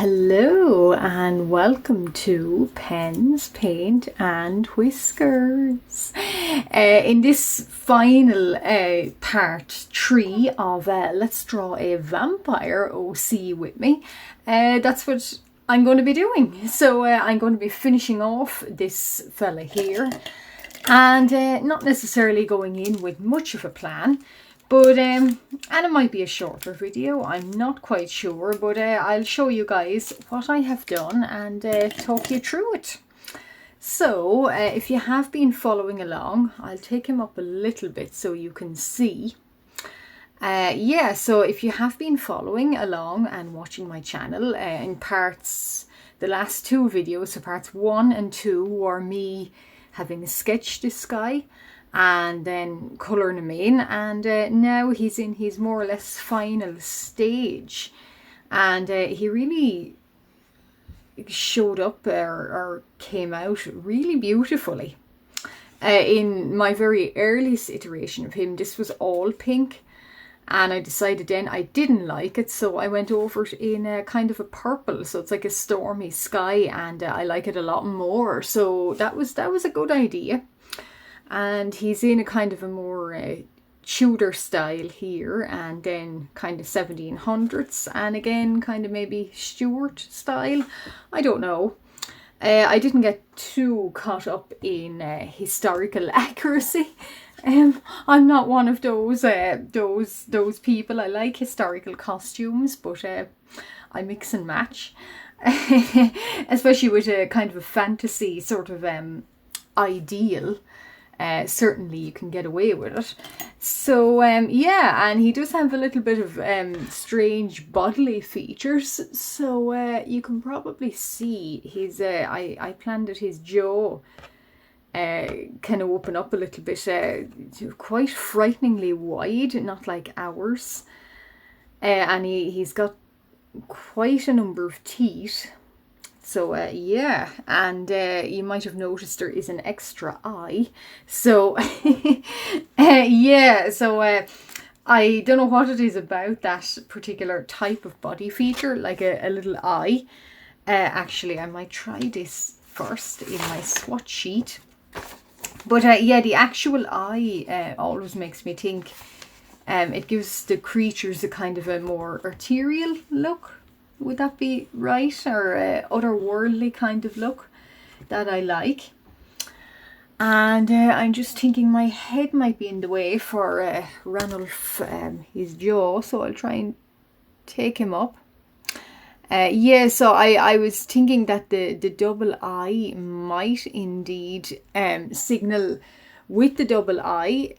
Hello and welcome to Pens, Paint and Whiskers. In this final part 3 of Let's Draw a Vampire OC with me, that's what I'm going to be doing. So I'm going to be finishing off this fella here and not necessarily going in with much of a plan. But, and it might be a shorter video, I'm not quite sure, but I'll show you guys what I have done and talk you through it. So, if you have been following along, I'll take him up a little bit so you can see. So if you have been following along and watching my channel in parts, the last 2 videos, so parts 1 and 2 were me having sketched this guy and then colouring him in, and now he's in his more or less final stage, and he really showed up or came out really beautifully. In my very earliest iteration of him, this was all pink, and I decided then I didn't like it, so I went over it in a kind of a purple, so it's like a stormy sky, and I like it a lot more. So that was a good idea. And he's in a kind of a more Tudor style here, and then kind of 1700s, and again kind of maybe Stuart style. I don't know. I didn't get too caught up in historical accuracy. I'm not one of those people. I like historical costumes, but I mix and match, especially with a kind of a fantasy sort of ideal. Certainly you can get away with it. So and he does have a little bit of strange bodily features, so you can probably see his I planned that his jaw kind of open up a little bit, quite frighteningly wide, not like ours, and he's got quite a number of teeth. So and you might have noticed there is an extra eye. So I don't know what it is about that particular type of body feature, like a little eye. Actually, I might try this first in my swatch sheet. But the actual eye always makes me think it gives the creatures a kind of a more arterial look. Would that be right? Or otherworldly kind of look that I like. And I'm just thinking my head might be in the way for Ranulph, his jaw, so I'll try and take him up. So I was thinking that the double eye might indeed signal with the double eye.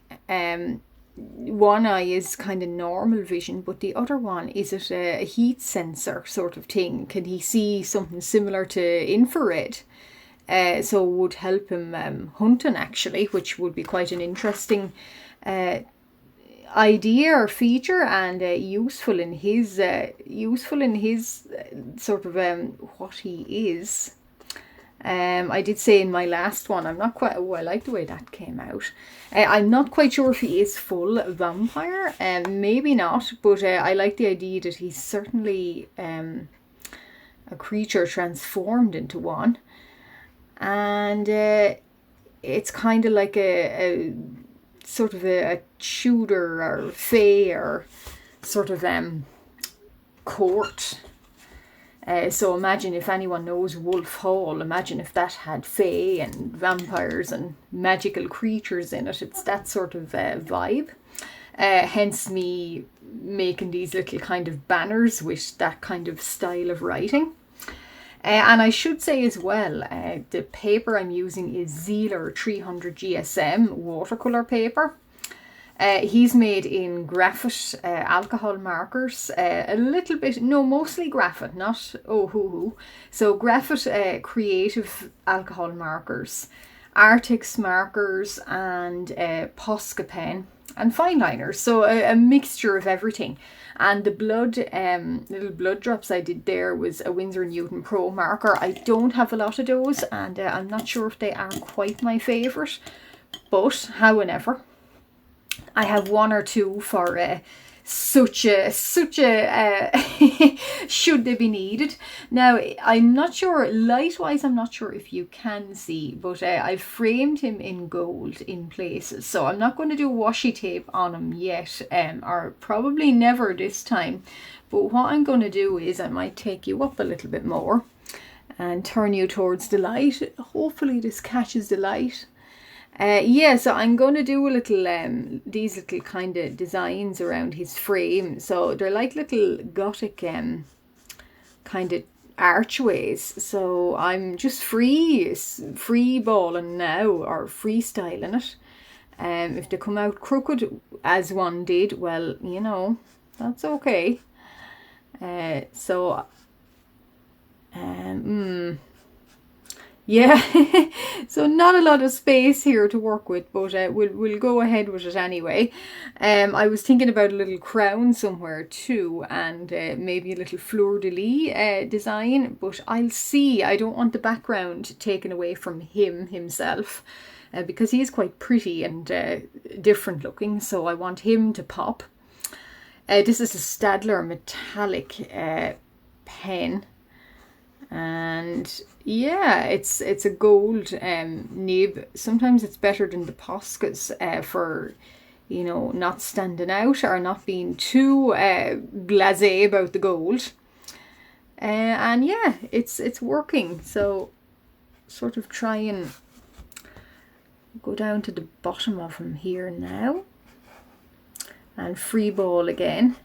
One eye is kind of normal vision, but the other one, is it a heat sensor sort of thing? Can he see something similar to infrared? So it would help him hunting, actually, which would be quite an interesting idea or feature, and useful in his sort of what he is. I did say in my last one, I'm not quite, I like the way that came out. I'm not quite sure if he is full vampire, maybe not, but I like the idea that he's certainly a creature transformed into one. And it's kind of like a sort of a Tudor or Fey or sort of court. So imagine, if anyone knows Wolf Hall, imagine if that had fae and vampires and magical creatures in it. It's that sort of vibe. Hence me making these little kind of banners with that kind of style of writing. And I should say as well, the paper I'm using is Zealer 300 GSM watercolour paper. He's made in graphite alcohol markers, a little bit, no, mostly graphite, not So graphite creative alcohol markers, Artix markers, and Posca pen and fine liners. So a mixture of everything. And the blood, little blood drops I did there was a Winsor & Newton Pro marker. I don't have a lot of those, and I'm not sure if they are quite my favourite, but however, I have 1 or 2 for such a should they be needed. Now I'm not sure, light wise I'm not sure if you can see, but I've framed him in gold in places, so I'm not going to do washi tape on him yet, or probably never this time. But what I'm going to do is I might take you up a little bit more and turn you towards the light. Hopefully this catches the light. Yeah, so I'm going to do a little, these little kind of designs around his frame. So they're like little gothic kind of archways. So I'm just free balling now, or freestyling it. If they come out crooked as one did, well, you know, that's okay. Yeah, so not a lot of space here to work with, but we'll go ahead with it anyway. I was thinking about a little crown somewhere too, and maybe a little fleur-de-lis design, but I'll see. I don't want the background taken away from himself, because he is quite pretty and different looking, so I want him to pop. This is a Staedtler metallic pen, and yeah, it's a gold nib. Sometimes it's better than the Poscas for, you know, not standing out or not being too blasé about the gold. And yeah, it's working. So sort of try and go down to the bottom of him here now, and free ball again.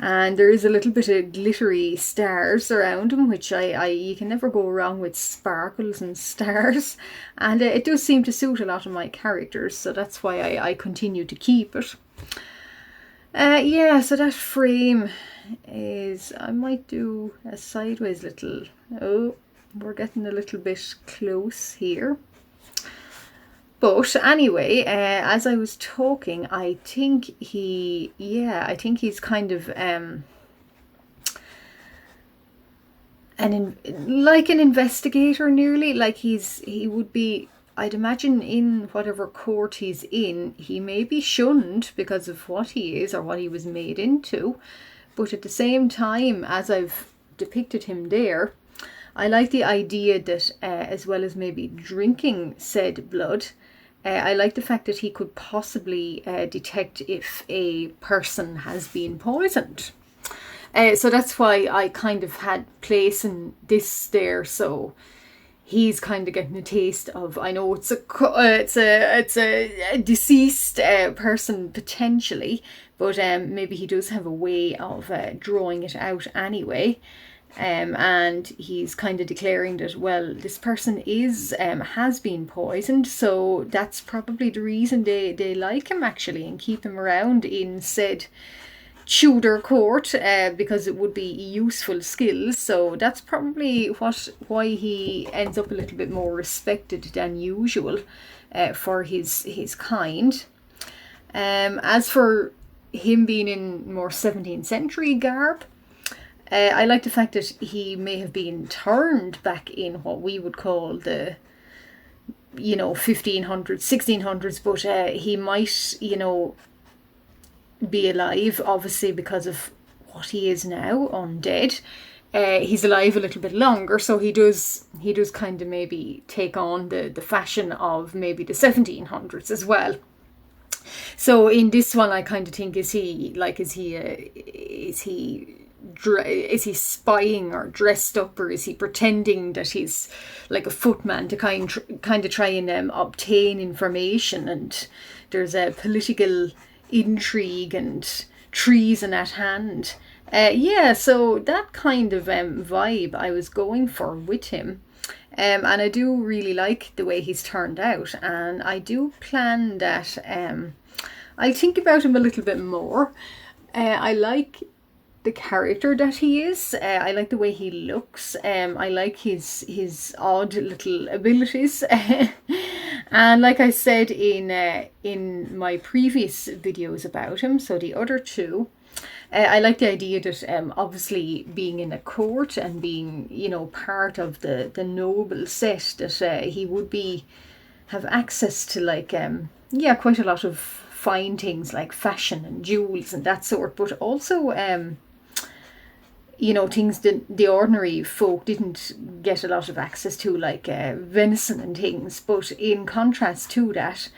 And there is a little bit of glittery stars around him, which you can never go wrong with sparkles and stars. And it does seem to suit a lot of my characters, so that's why I continue to keep it. Yeah, so that frame is, I might do a sideways little, oh, we're getting a little bit close here. But anyway, as I was talking, I think he's kind of like an investigator nearly. Like he would be, I'd imagine, in whatever court he's in, he may be shunned because of what he is or what he was made into. But at the same time, as I've depicted him there, I like the idea that as well as maybe drinking said blood, I like the fact that he could possibly detect if a person has been poisoned. So that's why I kind of had placing this there. So he's kind of getting a taste of, I know it's a deceased person potentially, but maybe he does have a way of drawing it out anyway. And he's kind of declaring that, well, this person has been poisoned, so that's probably the reason they like him actually and keep him around in said Tudor court, because it would be useful skills. So that's probably why he ends up a little bit more respected than usual for his kind. As for him being in more 17th century garb, I like the fact that he may have been turned back in what we would call the, 1500s, 1600s, but he might, be alive, obviously, because of what he is now, undead. He's alive a little bit longer, so he does kind of maybe take on the fashion of maybe the 1700s as well. So in this one, I kind of think, is he spying or dressed up, or is he pretending that he's like a footman to kind of try and obtain information, and there's a political intrigue and treason at hand. Yeah, so that kind of vibe I was going for with him. And I do really like the way he's turned out, and I do plan that I'll think about him a little bit more. I like the character that he is. I like the way he looks. I like his odd little abilities. And like I said in my previous videos about him, so the other two, I like the idea that obviously being in a court and being, part of the noble set, that he would have access to quite a lot of fine things like fashion and jewels and that sort, but also you know, things that the ordinary folk didn't get a lot of access to, like venison and things. But in contrast to that,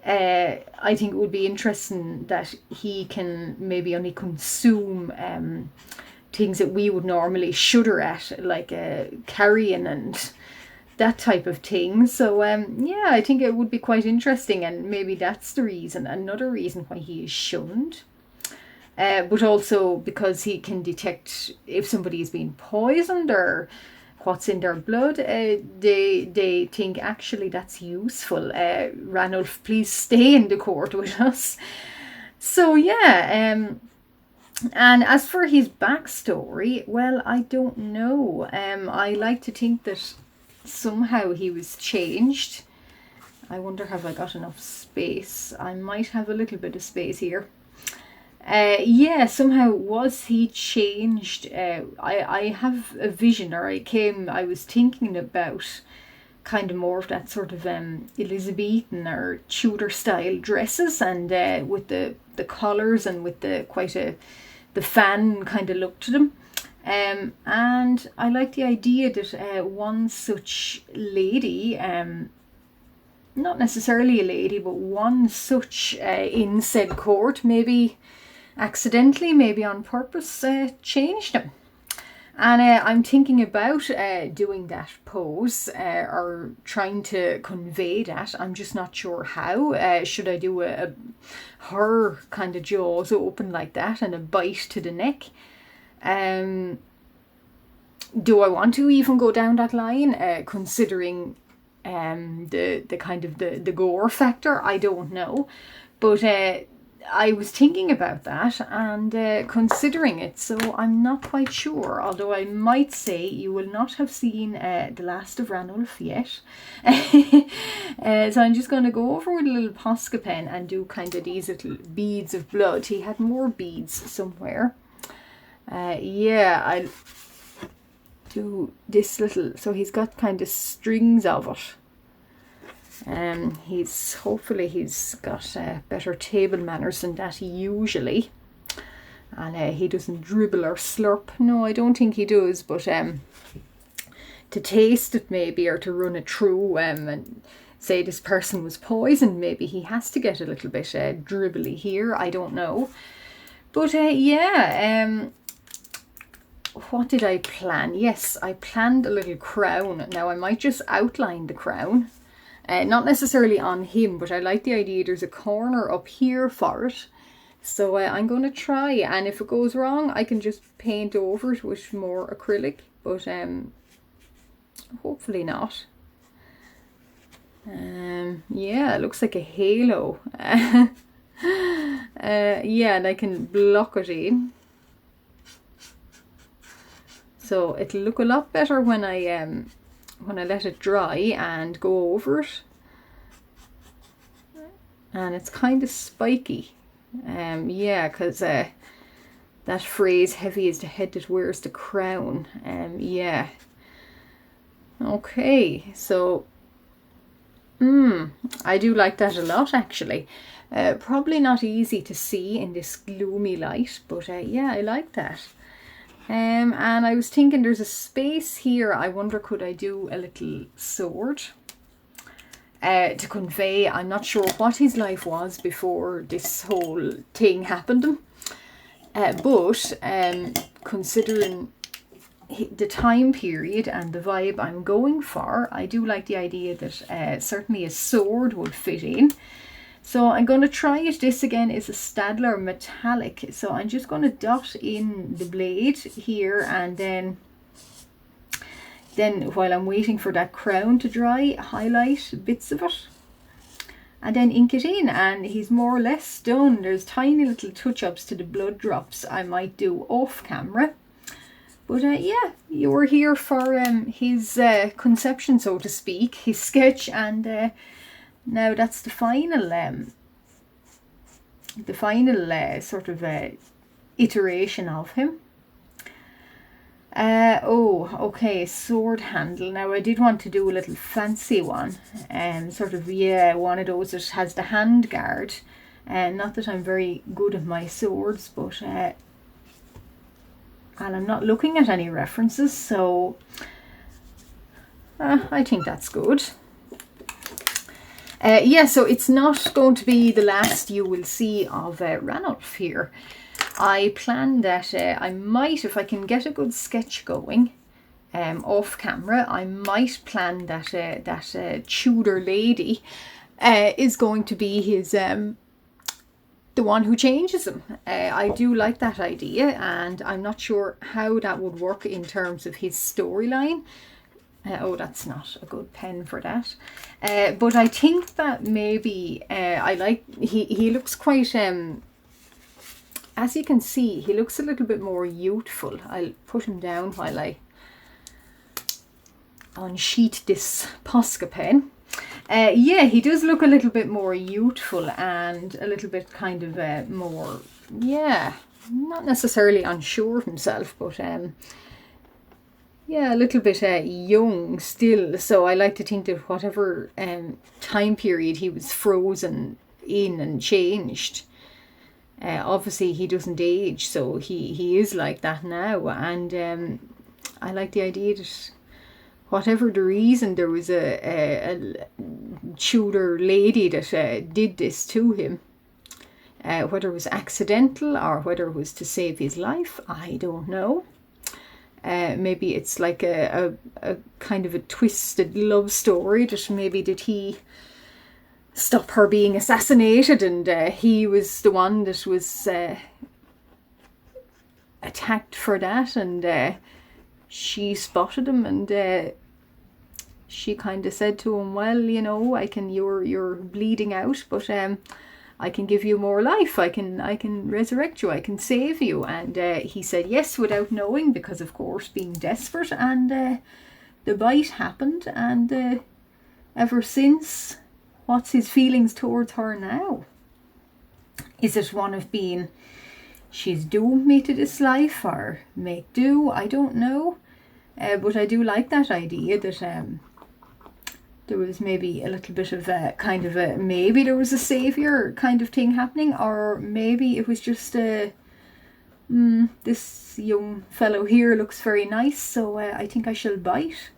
I think it would be interesting that he can maybe only consume things that we would normally shudder at, like carrion and that type of thing. So yeah, I think it would be quite interesting, and maybe that's the reason, another reason why he is shunned. But also because he can detect if somebody is being poisoned or what's in their blood. They think actually that's useful. Ranulph, please stay in the court with us. So yeah, and as for his backstory, well, I don't know. I like to think that somehow he was changed. I wonder, have I got enough space? I might have a little bit of space here. Yeah, somehow was he changed. I have a vision, or I was thinking about kind of more of that sort of Elizabethan or Tudor style dresses, and with the collars and with the the fan kind of look to them. And I like the idea that one such lady, not necessarily a lady, but one such in said court, maybe accidentally, maybe on purpose, changed him. And I'm thinking about doing that pose or trying to convey that. I'm just not sure how. Should I do her kind of jaws open like that and a bite to the neck? Do I want to even go down that line, considering the kind of the gore factor? I don't know, but I was thinking about that and considering it, so I'm not quite sure, although I might say you will not have seen the last of Ranulph yet. So I'm just going to go over with a little Posca pen and do kind of these little beads of blood. He had more beads somewhere. Yeah, I'll do this little, so he's got kind of strings of it. Hopefully he's got better table manners than that usually, and he doesn't dribble or slurp. No, I don't think he does, but to taste it maybe, or to run it through and say this person was poisoned, maybe he has to get a little bit dribbly here. I don't know, but yeah, what did I plan? Yes, I planned a little crown. Now I might just outline the crown. Not necessarily on him, but I like the idea there's a corner up here for it. So I'm going to try, and if it goes wrong, I can just paint over it with more acrylic, but hopefully not. Yeah, it looks like a halo. Yeah, and I can block it in. So it'll look a lot better when I let it dry and go over it. And it's kind of spiky. Yeah, because that phrase, heavy is the head that wears the crown. Yeah. Okay, so I do like that a lot, actually. Probably not easy to see in this gloomy light, but yeah, I like that. And I was thinking there's a space here. I wonder, could I do a little sword to convey, I'm not sure what his life was before this whole thing happened. But considering the time period and the vibe I'm going for, I do like the idea that certainly a sword would fit in. So I'm going to try it. This again is a Staedtler metallic. So I'm just going to dot in the blade here, and then while I'm waiting for that crown to dry, highlight bits of it and then ink it in, and he's more or less done. There's tiny little touch-ups to the blood drops I might do off camera. But yeah, you were here for his conception, so to speak, his sketch, and now that's the final sort of iteration of him. Oh, okay, sword handle. Now I did want to do a little fancy one, sort of, yeah, one of those that has the hand guard, Not that I'm very good at my swords, but and I'm not looking at any references, so I think that's good. Yeah, so it's not going to be the last you will see of Ranulph here. I plan that I might, if I can get a good sketch going off camera, I might plan that that Tudor lady is going to be his the one who changes him. I do like that idea, and I'm not sure how that would work in terms of his storyline. Oh, that's not a good pen for that. But I think that maybe I like, he looks quite, as you can see, he looks a little bit more youthful. I'll put him down while I unsheath this Posca pen. Yeah, he does look a little bit more youthful and a little bit kind of more, yeah, not necessarily unsure of himself, but yeah, a little bit young still. So I like to think that whatever time period he was frozen in and changed, obviously he doesn't age, so he is like that now. And I like the idea that whatever the reason, there was a Tudor lady that did this to him. Whether it was accidental or whether it was to save his life, I don't know. Maybe it's like a kind of a twisted love story, that maybe did he stop her being assassinated, and he was the one that was attacked for that, and she spotted him, and she kind of said to him, well, you know, you're bleeding out, but I can give you more life. I can resurrect you. I can save you. And he said yes without knowing, because of course being desperate. And the bite happened. And ever since, what's his feelings towards her now? Is it one of being, she's doomed me to this life, or make do? I don't know. But I do like that idea that there was maybe a little bit of a kind of a, maybe there was a saviour kind of thing happening, or maybe it was just this young fellow here looks very nice, so I think I shall bite.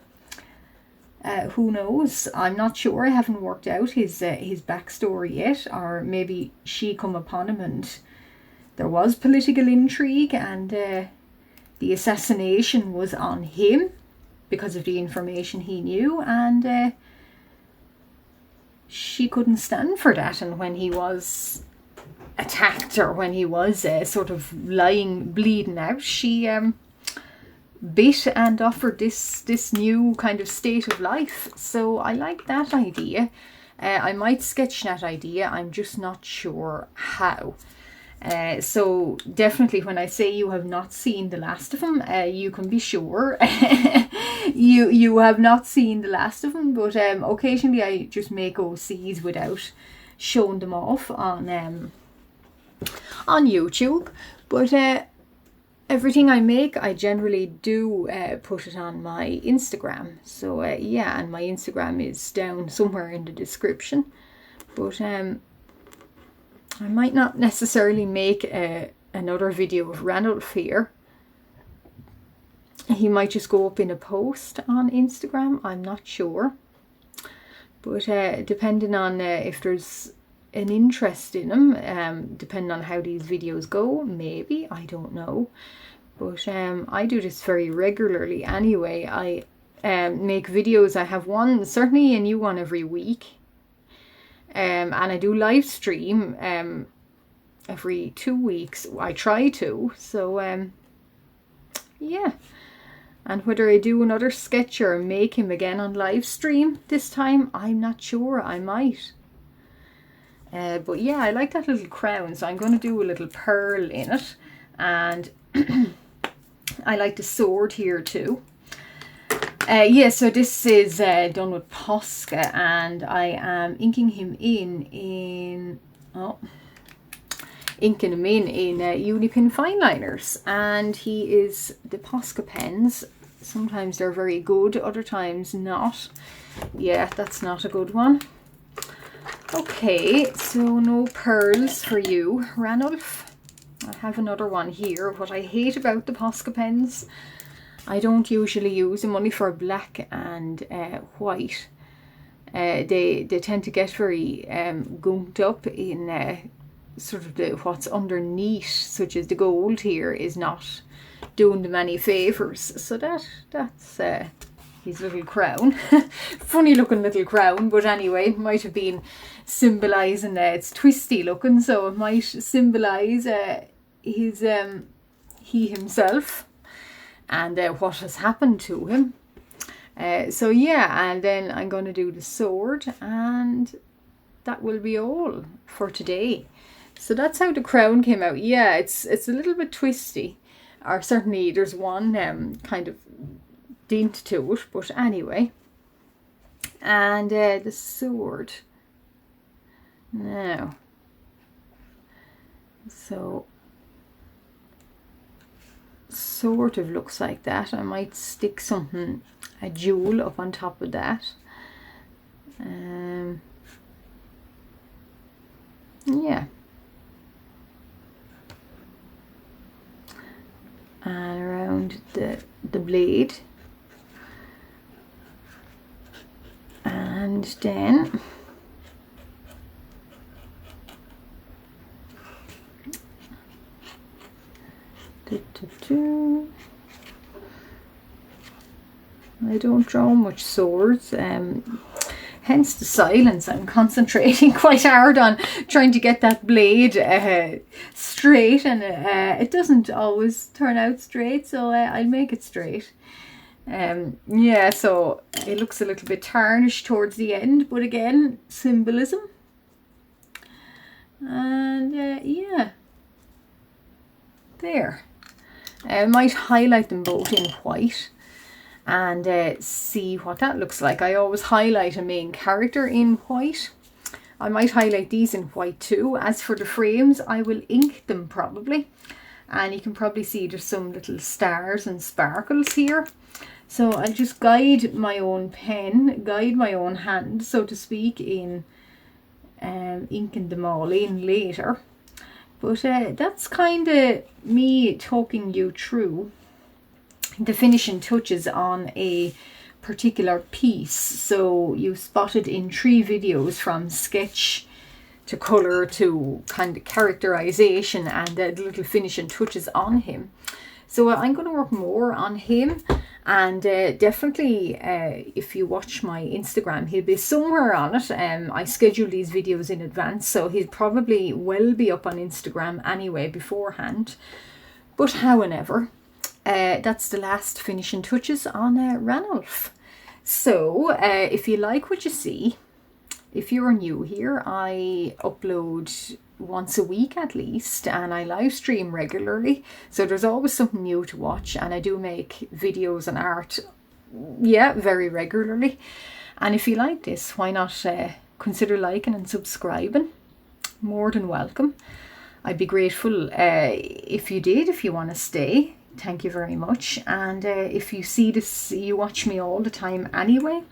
Who knows? I'm not sure. I haven't worked out his backstory yet, or maybe she come upon him and there was political intrigue, and the assassination was on him because of the information he knew, and she couldn't stand for that. And when he was attacked, or when he was sort of lying bleeding out, she bit and offered this new kind of state of life. So I like that idea. I might sketch that idea, I'm just not sure how. So definitely, when I say you have not seen the last of him, you can be sure you have not seen the last of him. But occasionally I just make OCs without showing them off on YouTube. But everything I make, I generally do put it on my Instagram. So yeah, and my Instagram is down somewhere in the description. But I might not necessarily make another video of Ranulph here. He might just go up in a post on Instagram, I'm not sure. But depending on if there's an interest in him, depending on how these videos go, maybe, I don't know. But I do this very regularly anyway. I make videos. I have one, certainly a new one every week. And I do live stream every 2 weeks. I try to. So yeah. And whether I do another sketch or make him again on live stream this time, I'm not sure. I might. But yeah, I like that little crown, so I'm going to do a little pearl in it. And I like the sword here too. Yeah, so this is done with Posca, and I am inking him in Unipin fine liners, and he is the Posca pens. Sometimes they're very good, other times not. Yeah, that's not a good one. Okay, so no pearls for you, Ranulph. I have another one here. What I hate about the Posca pens, I don't usually use them, only for black and white. They tend to get very gunked up in sort of what's underneath, such as the gold here is not doing them any favours. So that's his little crown. Funny looking little crown, but anyway, it might have been symbolising, it's twisty looking, so it might symbolise his he himself and what has happened to him. So yeah, and then I'm going to do the sword, and that will be all for today. So that's how the crown came out. Yeah, it's a little bit twisty, or certainly there's one kind of dint to it, but anyway. And the sword now, so sort of looks like that. I might stick something, a jewel up on top of that. Yeah, and around the blade, and then I don't draw much swords, hence the silence. I'm concentrating quite hard on trying to get that blade straight, and it doesn't always turn out straight, so I'll make it straight. Yeah, so it looks a little bit tarnished towards the end, but again, symbolism. And yeah, there. I might highlight them both in white and see what that looks like. I always highlight a main character in white. I might highlight these in white too. As for the frames, I will ink them probably, and you can probably see there's some little stars and sparkles here. So I'll just guide my own pen, guide my own hand, so to speak, in inking them all in later. But that's kind of me talking you through the finishing touches on a particular piece. So you spotted in 3 videos, from sketch to colour to kind of characterization and the little finishing touches on him. So I'm going to work more on him, and definitely if you watch my Instagram, he'll be somewhere on it. I schedule these videos in advance, so he'll probably will be up on Instagram anyway beforehand. But however, that's the last finishing touches on Ranulph. So if you like what you see, if you're new here, I upload once a week at least, and I live stream regularly, so there's always something new to watch, and I do make videos on art, yeah, very regularly. And if you like this, why not consider liking and subscribing? More than welcome. I'd be grateful if you did. If you want to stay, thank you very much. And if you see this, you watch me all the time anyway,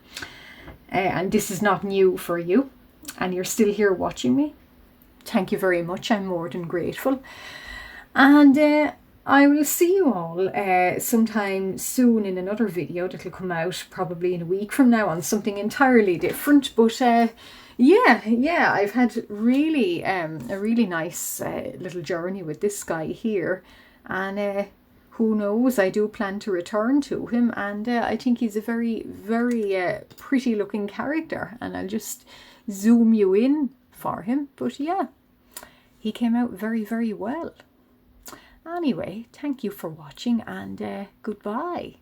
and this is not new for you, and you're still here watching me, thank you very much. I'm more than grateful. And I will see you all sometime soon in another video that'll come out probably in a week from now on something entirely different. But yeah, I've had really a really nice little journey with this guy here, and who knows, I do plan to return to him, and I think he's a very, very pretty looking character, and I'll just zoom you in for him. But yeah, he came out very, very well. Anyway, thank you for watching, and goodbye.